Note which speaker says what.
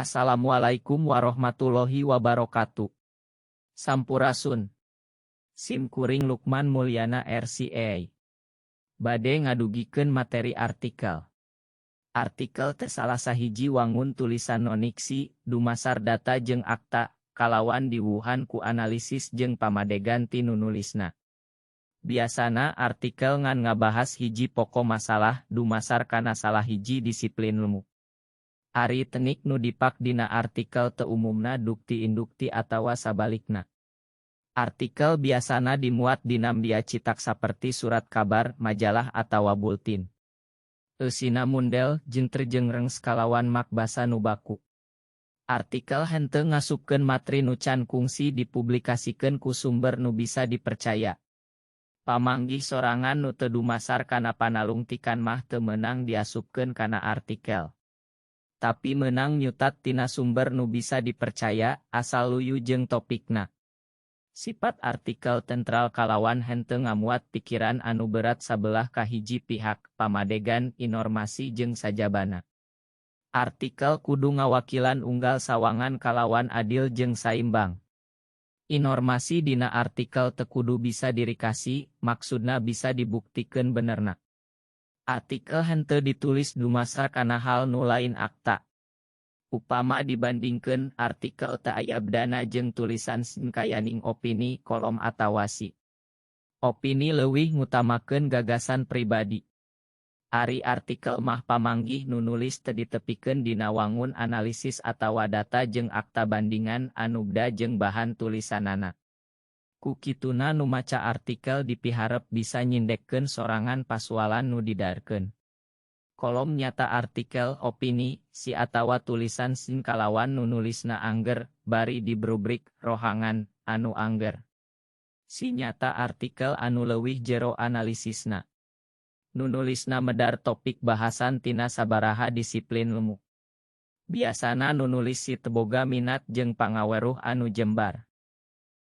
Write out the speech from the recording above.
Speaker 1: Assalamualaikum warahmatullahi wabarakatuh. Sampurasun. Sim kuring Lukman Mulyana RCA. Bade ngadugikeun materi artikel. Artikel teh salah sahiji wangun tulisan noniksi, dumasar data jeung akta, kalawan diwuhan ku analisis jeung pamadegan ti nu nulisna. Biasana artikel ngan ngabahas hiji poko masalah dumasar kana salah hiji disiplin ilmu. Ari teknik nu dipak dina artikel teu umumna dukti-indukti atawa sabalikna. Artikel biasana dimuat dina media cetak saperti surat kabar, majalah atawa bulletin. Eusina mundel jeung terjengreng skalawan mak basa nu baku. Artikel henteu ngasupkeun materi nu can kungsi dipublikasikeun ku sumber nu bisa dipercaya. Pamanggih sorangan nu teu dumasar kana panalungtikan mah teu meunang diasupkeun kana artikel. Tapi menang nyutat tina sumber nu bisa dipercaya, asal luyu jeung topikna. Sifat artikel tentral kalawan henteu ngamuat pikiran anu berat sabelah kahiji pihak, pamadegan, informasi jeung sajabana. Artikel kudu ngawakilan unggal sawangan kalawan adil jeung saimbang. Informasi dina artikel teu kudu bisa dirikasi, maksudna bisa dibuktikeun benerna. Artikel henteu ditulis dumasar kana hal nu lain akta. Upama dibandingkeun artikel teu aya bdana jeung tulisan singkayaning opini, kolom atawasi. Opini leuwih ngutamakeun gagasan pribadi. Ari artikel mah pamanggih nu nulis teu ditepikeun dina wangun analisis atawa data jeung akta bandingan anu bda jeung bahan tulisanana. Ku kituna nu maca artikel dipiharep bisa nyindekkeun sorangan pasualan nu didarkeun. Kolom nyata artikel, opini, si atawa tulisan sing kalawan nu nulisna angger, bari diberubrik, rohangan, anu angger. Si nyata artikel anu leuwih jero analisisna. Nu nulisna medar topik bahasan tina sabaraha disiplin ilmu. Biasana nu nulis si teu boga minat jeung pangaweruh anu jembar.